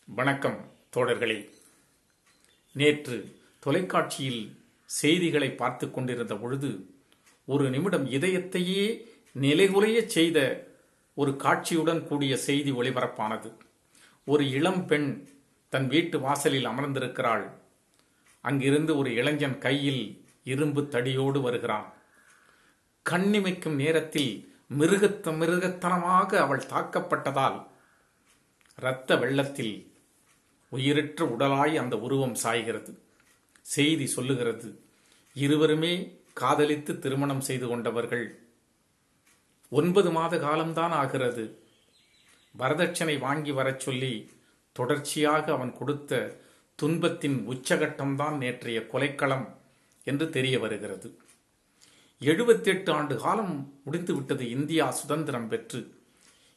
வணக்கம் தோழர்களே. நேற்று தொலைக்காட்சியில் செய்திகளை பார்த்து கொண்டிருந்த பொழுது ஒரு நிமிடம் இதயத்தையே நிலைகுலைய செய்த ஒரு காட்சியுடன் கூடிய செய்தி ஒளிபரப்பானது. ஒரு இளம் பெண் தன் வீட்டு வாசலில் அமர்ந்திருக்கிறாள். அங்கிருந்து ஒரு இளைஞன் கையில் இரும்பு தடியோடு வருகிறான். கண்ணிமைக்கும் நேரத்தில் மிருகத்தனமாக அவள் தாக்கப்பட்டதால் இரத்த வெள்ளத்தில் உயிரற்ற உடலாய் அந்த உருவம் சாய்கிறது. செய்தி சொல்லுகிறது, இருவருமே காதலித்து திருமணம் செய்து கொண்டவர்கள். 9 மாத காலம்தான் ஆகிறது. வரதட்சணை வாங்கி வரச் சொல்லி தொடர்ச்சியாக அவன் கொடுத்த துன்பத்தின் உச்சகட்டம்தான் நேற்றைய கொலைக்களம் என்று தெரிய வருகிறது. 78 ஆண்டு காலம் முடிந்துவிட்டது இந்தியா சுதந்திரம் பெற்று.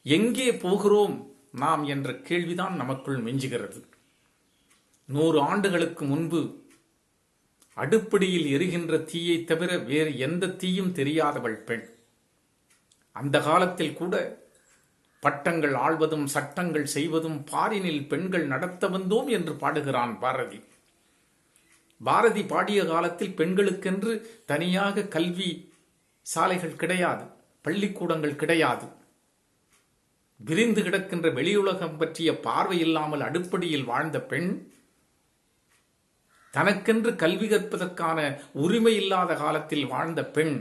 எங்கே போகிறோம் நாம் என்ற கேள்விதான் நமக்குள் மெஞ்சுகிறது. 100 ஆண்டுகளுக்கு முன்பு அடுப்படியில் எரிகின்ற தீயை தவிர வேறு எந்த தீயும் தெரியாதவள் பெண். அந்த காலத்தில் கூட பட்டங்கள் ஆள்வதும் சட்டங்கள் செய்வதும் பாரினில் பெண்கள் நடத்த வந்தோம் என்று பாடுகிறான் பாரதி. பாரதி பாடிய காலத்தில் பெண்களுக்கென்று தனியாக கல்வி சாலைகள் கிடையாது, பள்ளிக்கூடங்கள் கிடையாது. விரிந்து கிடக்கின்ற வெளியுலகம் பற்றிய பார்வை இல்லாமல் அடுப்படியில் வாழ்ந்த பெண் தனக்கென்று கல்வி கற்பதற்கான உரிமை இல்லாத காலத்தில் வாழ்ந்த பெண்.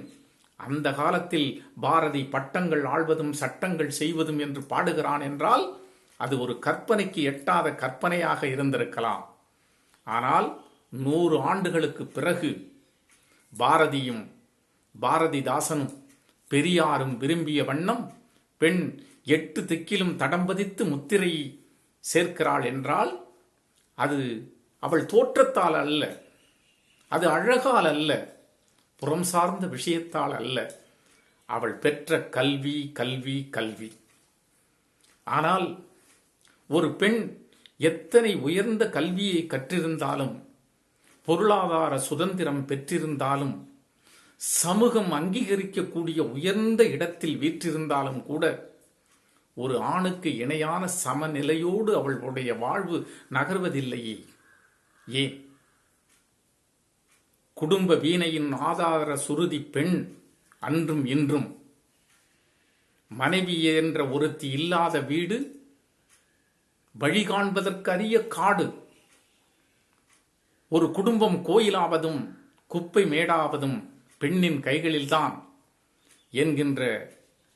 அந்த காலத்தில் பாரதி பட்டங்கள் ஆள்வதும் சட்டங்கள் செய்வதும் என்று பாடுகிறான் என்றால் அது ஒரு கற்பனைக்கு எட்டாத கற்பனையாக இருந்திருக்கலாம். ஆனால் 100 ஆண்டுகளுக்கு பிறகு பாரதியும் பாரதிதாசனும் பெரியாரும் விரும்பிய வண்ணம் பெண் 8 திக்கிலும் தடம் பதித்து முத்திரை சேர்க்கிறாள் என்றால் அது அவள் தோற்றத்தால் அல்ல, அது அழகால் அல்ல, புறம் சார்ந்த விஷயத்தால் அல்ல, அவள் பெற்ற கல்வி கல்வி கல்வி. ஆனால் ஒரு பெண் எத்தனை உயர்ந்த கல்வியை கற்றிருந்தாலும், பொருளாதார சுதந்திரம் பெற்றிருந்தாலும், சமூகம் அங்கீகரிக்கக்கூடிய உயர்ந்த இடத்தில் வீற்றிருந்தாலும் கூட ஒரு ஆணுக்கு இணையான சமநிலையோடு அவளுடைய வாழ்வு நகர்வதில்லையே. ஏன்? குடும்ப வீணையின் ஆதார சுருதி பெண் அன்றும் இன்றும். மனைவி என்ற ஒருத்தி இல்லாத வீடு வழிகாண்பதற்கரிய காடு. ஒரு குடும்பம் கோயிலாவதும் குப்பை மேடாவதும் பெண்ணின் கைகளில்தான் என்கின்ற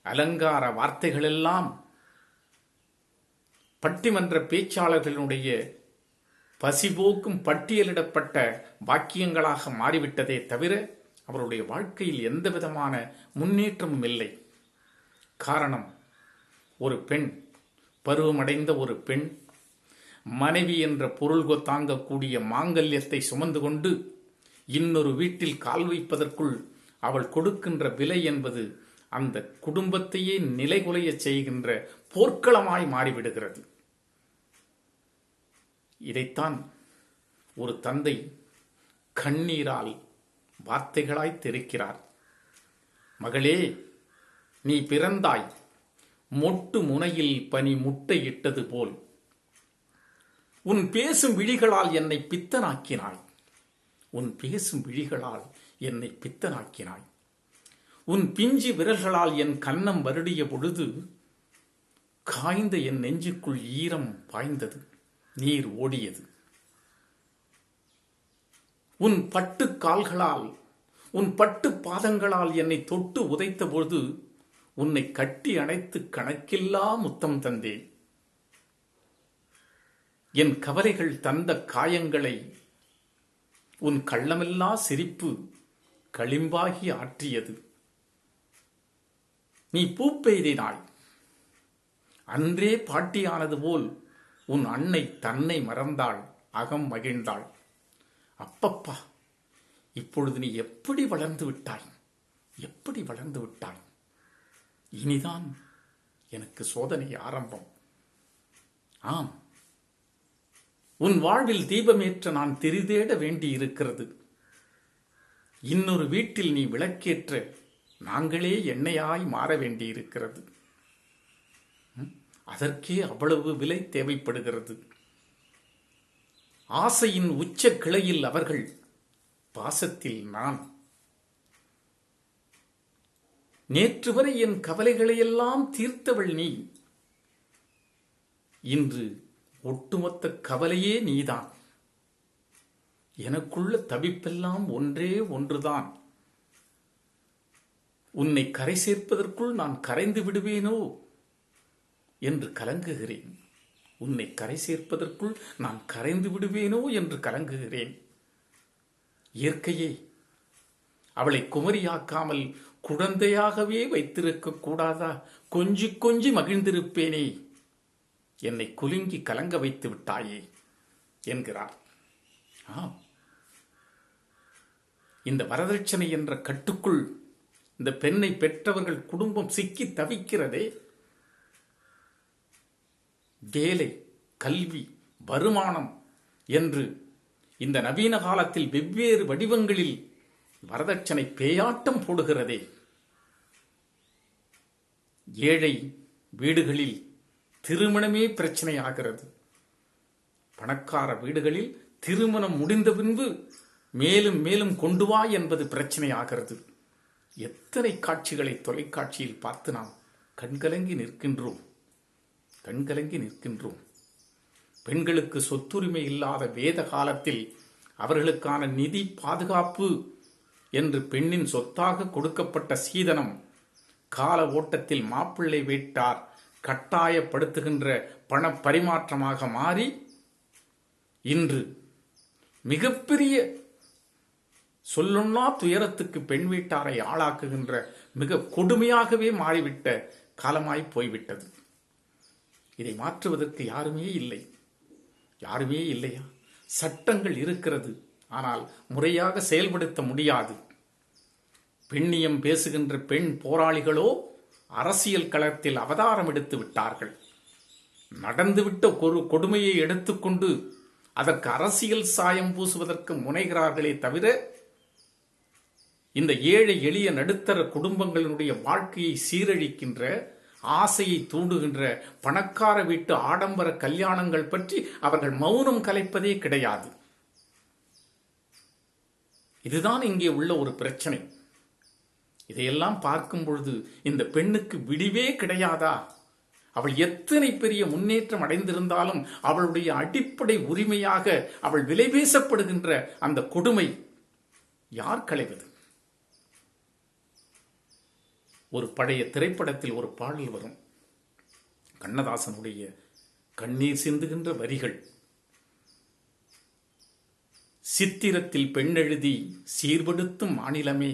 அலங்கார வார்த்தைகளெல்லாம் பட்டிமன்ற பேச்சாளர்களுடைய பசிபோக்கும் பட்டியலிடப்பட்ட வாக்கியங்களாக மாறிவிட்டதே தவிர அவருடைய வாழ்க்கையில் எந்த விதமான முன்னேற்றமும் இல்லை. காரணம், ஒரு பெண், பருவமடைந்த ஒரு பெண் மனைவி என்ற பொருள் தாங்கக்கூடிய மாங்கல்யத்தை சுமந்து கொண்டு இன்னொரு வீட்டில் கால் வைப்பதற்குள் அவள் கொடுக்கின்ற விலை என்பது அந்த குடும்பத்தையே நிலைகுலைய செய்கின்ற போர்க்களமாய் மாறிவிடுகிறது. இதைத்தான் ஒரு தந்தை கண்ணீரால் வார்த்தைகளாய் தெரிக்கிறார். மகளே, நீ பிறந்தாய், மொட்டு முனையில் பனி முட்டை இட்டது போல். உன் பேசும் விழிகளால் என்னை பித்தனாக்கினாய். உன் பேசும் விழிகளால் என்னை பித்தனாக்கினாய். உன் பிஞ்சு விரல்களால் என் கன்னம் வருடிய பொழுது காய்ந்த என் நெஞ்சுக்குள் ஈரம் பாய்ந்தது, நீர் ஓடியது. உன் பட்டு கால்களால், உன் பட்டு பாதங்களால் என்னை தொட்டு உதைத்த பொழுது உன்னை கட்டி அணைத்து கணக்கில்லா முத்தம் தந்தேன். என் கவலைகள் தந்த காயங்களை உன் கள்ளமில்லா சிரிப்பு களிம்பாகி ஆற்றியது. நீ பூப்பெய்தினாய். அன்றே பாட்டியானது போல் உன் அன்னை தன்னை மறந்தாள், அகம் மகிழ்ந்தாள். அப்பப்பா, இப்பொழுது நீ எப்படி வளர்ந்து விட்டாய், எப்படி வளர்ந்து விட்டாய். இனிதான் எனக்கு சோதனை ஆரம்பம். ஆம், உன் வாழ்வில் தீபமேற்ற நான் திரிதேட வேண்டி இருக்கிறது. இன்னொரு வீட்டில் நீ விளக்கேற்ற நாங்களே எண்ணெயாய் மாற வேண்டியிருக்கிறது. அதற்கே அவ்வளவு விலை தேவைப்படுகிறது. ஆசையின் உச்ச கிளையில் அவர்கள், பாசத்தில் நான். நேற்று வரை என் கவலைகளையெல்லாம் தீர்த்தவள் நீ, இன்று ஒட்டுமொத்த கவலையே நீதான். எனக்குள்ள தவிப்பெல்லாம் ஒன்றே ஒன்றுதான், உன்னை கரை சேர்ப்பதற்குள் நான் கரைந்து விடுவேனோ என்று கலங்குகிறேன். உன்னை கரை சேர்ப்பதற்குள் நான் கரைந்து விடுவேனோ என்று கலங்குகிறேன். இயற்கையே, அவளை குமரியாக்காமல் குழந்தையாகவே வைத்திருக்க கூடாதா? கொஞ்சி கொஞ்சி மகிழ்ந்திருப்பேனே, என்னை குலுங்கி கலங்க வைத்து விட்டாயே என்கிறார். இந்த வரதட்சணை என்ற கட்டுக்குள் இந்த பெண்ணை பெற்றவர்கள் குடும்பம் சிக்கி தவிக்கிறதே. வேலை, கல்வி, வருமானம் என்று இந்த நவீன காலத்தில் வெவ்வேறு வடிவங்களில் வரதட்சணை பேயாட்டம் போடுகிறதே. ஏழை வீடுகளில் திருமணமே பிரச்சனை ஆகிறது. பணக்கார வீடுகளில் திருமணம் முடிந்த பின்பு மேலும் மேலும் கொண்டு வா என்பது பிரச்சனை ஆகிறது. எத்தனை காட்சிகளை தொலைக்காட்சியில் பார்த்து நாம் கண்கலங்கி நிற்கின்றோம். பெண்களுக்கு சொத்துரிமை இல்லாத வேத காலத்தில் அவர்களுக்கான நிதி பாதுகாப்பு என்று பெண்ணின் சொத்தாக கொடுக்கப்பட்ட சீதனம் கால ஓட்டத்தில் மாப்பிள்ளை வீட்டார் கட்டாயப்படுத்துகின்ற பண பரிமாற்றமாக மாறி இன்று மிகப்பெரிய சொல்லுண்ணா துயரத்துக்கு பெண் வீட்டாரை ஆளாக்குகின்ற மிக கொடுமையாகவே மாறிவிட்ட காலமாய் போய்விட்டது. இதை மாற்றுவதற்கு யாருமே இல்லையா? சட்டங்கள் இருக்கிறது, ஆனால் முறையாக செயல்படுத்த முடியாது. பெண்ணியம் பேசுகின்ற பெண் போராளிகளோ அரசியல் களத்தில் அவதாரம் எடுத்து விட்டார்கள். நடந்துவிட்ட ஒரு கொடுமையை எடுத்துக்கொண்டு அதற்கு அரசியல் சாயம் பூசுவதற்கு முனைகிறார்களே தவிர, இந்த ஏழை எளிய நடுத்தர குடும்பங்களினுடைய வாழ்க்கையை சீரழிக்கின்ற, ஆசையை தூண்டுகின்ற பணக்கார வீட்டு ஆடம்பர கல்யாணங்கள் பற்றி அவர்கள் மௌனம் கலைப்பதே கிடையாது. இதுதான் இங்கே உள்ள ஒரு பிரச்சனை. இதையெல்லாம் பார்க்கும் பொழுது இந்த பெண்ணுக்கு விடிவே கிடையாதா? அவள் எத்தனை பெரிய முன்னேற்றம் அடைந்திருந்தாலும் அவளுடைய அடிப்படை உரிமையாக அவள் விலை பேசப்படுகின்ற அந்த கொடுமை யார் களைவது? ஒரு பழைய திரைப்படத்தில் ஒரு பாடல் வரும். கண்ணதாசனுடைய கண்ணீர் சிந்துகின்ற வரிகள். சித்திரத்தில் பெண்ணெழுதி சீர்படுத்தும் மாநிலமே,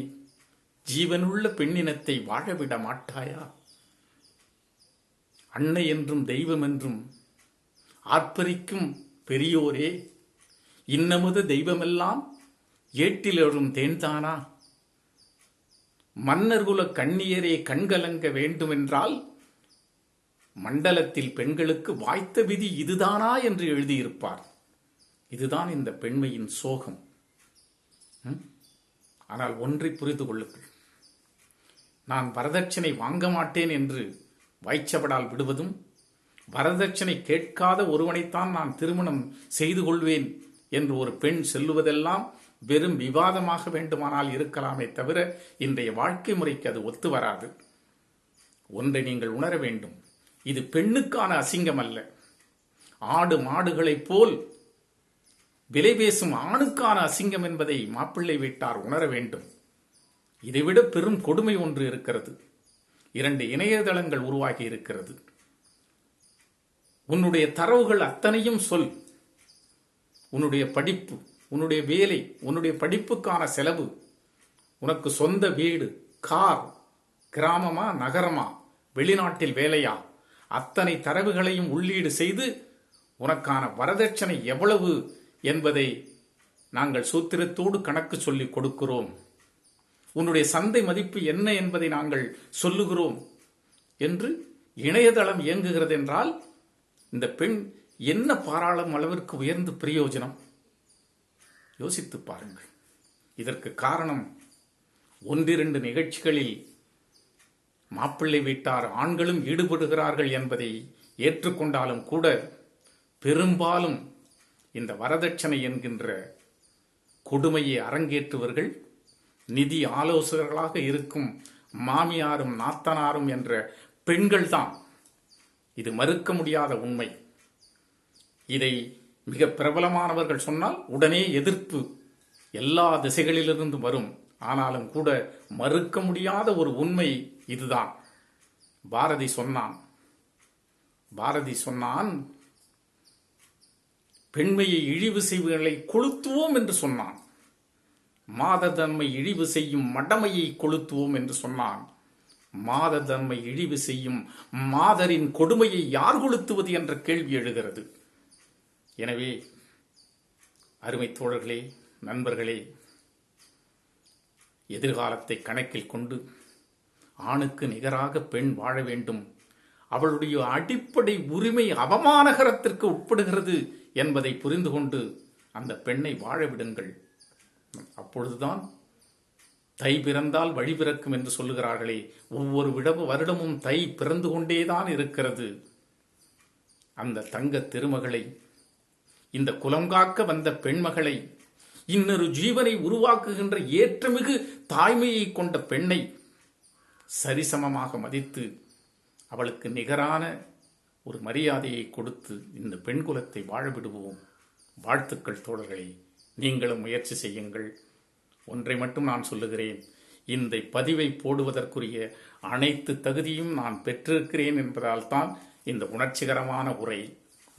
ஜீவனுள்ள பெண்ணினத்தை வாழவிட மாட்டாயா? அன்னை என்றும் தெய்வம் என்றும் ஆர்ப்பரிக்கும் பெரியோரே, இன்னமுது தெய்வமெல்லாம் ஏட்டிலெழும் தேன்தானா? மன்னர்குல கண்ணியரே கண்கலங்க வேண்டுமென்றால் மண்டலத்தில் பெண்களுக்கு வாய்த்த விதி இதுதானா என்று எழுதியிருப்பார். இதுதான் இந்த பெண்மையின் சோகம். ஆனால் ஒன்றை புரிந்து கொள்ளுங்கள், நான் வரதட்சணை வாங்க மாட்டேன் என்று வாய்ச்சபடால் விடுவதும், வரதட்சணை கேட்காத ஒருவனைத்தான் நான் திருமணம் செய்து கொள்வேன் என்று ஒரு பெண் சொல்லுவதெல்லாம் வெறும் விவாதமாக வேண்டுமானால் இருக்கலாமே தவிர இன்றைய வாழ்க்கை முறைக்கு அது ஒத்து வராது. ஒன்றை நீங்கள் உணர வேண்டும், இது பெண்ணுக்கான அசிங்கம் அல்ல. ஆடு மாடுகளைப் போல் விலை பேசும் ஆணுக்கான அசிங்கம் என்பதை மாப்பிள்ளை வீட்டார் உணர வேண்டும். இதைவிட பெரும் கொடுமை ஒன்று இருக்கிறது. 2 இணையதளங்கள் உருவாகி இருக்கிறது. உன்னுடைய தரவுகள் அத்தனையும் சொல். உன்னுடைய படிப்பு, உன்னுடைய வேலை, உன்னுடைய படிப்புக்கான செலவு, உனக்கு சொந்த வீடு, கார், கிராமமா நகரமா, வெளிநாட்டில் வேலையா, அத்தனை தரவுகளையும் உள்ளீடு செய்து உனக்கான வரதட்சணை எவ்வளவு என்பதை நாங்கள் சூத்திரத்தோடு கணக்கு சொல்லிக் கொடுக்கிறோம். உன்னுடைய சந்தை மதிப்பு என்ன என்பதை நாங்கள் சொல்லுகிறோம் என்று இணையதளம் இயங்குகிறது என்றால் இந்த பெண் என்ன பாராளும் அளவிற்கு உயர்ந்து பிரயோஜனம்? யோசித்து பாருங்கள். இதற்கு காரணம் 1-2 நிகழ்ச்சிகளில் மாப்பிள்ளை வீட்டார் ஆண்களும் ஈடுபடுகிறார்கள் என்பதை ஏற்றுக்கொண்டாலும் கூட பெரும்பாலும் இந்த வரதட்சணை என்கின்ற கொடுமையை அரங்கேற்றுவர்கள் நிதி ஆலோசகர்களாக இருக்கும் மாமியாரும் நாத்தனாரும் என்ற பெண்கள்தான். இது மறுக்க முடியாத உண்மை. இதை மிக பிரபலமானவர்கள் சொன்னால் உடனே எதிர்ப்பு எல்லா திசைகளிலிருந்து வரும். ஆனாலும் கூட மறுக்க முடியாத ஒரு உண்மை இதுதான். பாரதி சொன்னான் பெண்மையை இழிவு செய்வர்களை கொளுத்துவோம் என்று சொன்னான். மாததன்மை இழிவு செய்யும் மடமையை கொளுத்துவோம் என்று சொன்னான். மாததன்மை இழிவு செய்யும் மாதரின் கொடுமையை யார் கொளுத்துவது என்ற கேள்வி எழுகிறது. எனவே அருமை தோழர்களே, நண்பர்களே, எதிர்காலத்தை கணக்கில் கொண்டு ஆணுக்கு நிகராக பெண் வாழ வேண்டும், அவளுடைய அடிப்படை உரிமை அவமானகரத்திற்கு உட்படுகிறது என்பதை புரிந்து கொண்டு அந்த பெண்ணை வாழ விடுங்கள். அப்பொழுதுதான் தை பிறந்தால் வழி பிறக்கும் என்று சொல்லுகிறார்களே, ஒவ்வொரு வருடமும் தை பிறந்து கொண்டேதான் இருக்கிறது. அந்த தங்க திருமகளை, இந்த குலம் காக்க வந்த பெண்மகளை, இன்னொரு ஜீவனை உருவாக்குகின்ற ஏற்றமிகு தாய்மையை கொண்ட பெண்ணை சரிசமமாக மதித்து அவளுக்கு நிகரான ஒரு மரியாதையை கொடுத்து இந்த பெண் குலத்தை வாழ விடுவோம். வாழ்த்துக்கள் தோழர்களே, நீங்களும் முயற்சி செய்யுங்கள். ஒன்றை மட்டும் நான் சொல்லுகிறேன், இந்த பதிவை போடுவதற்குரிய அனைத்து தகுதியும் நான் பெற்றிருக்கிறேன் என்பதால் தான் இந்த உணர்ச்சிகரமான உரை.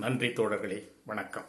நன்றி தோழர்களே, வணக்கம்.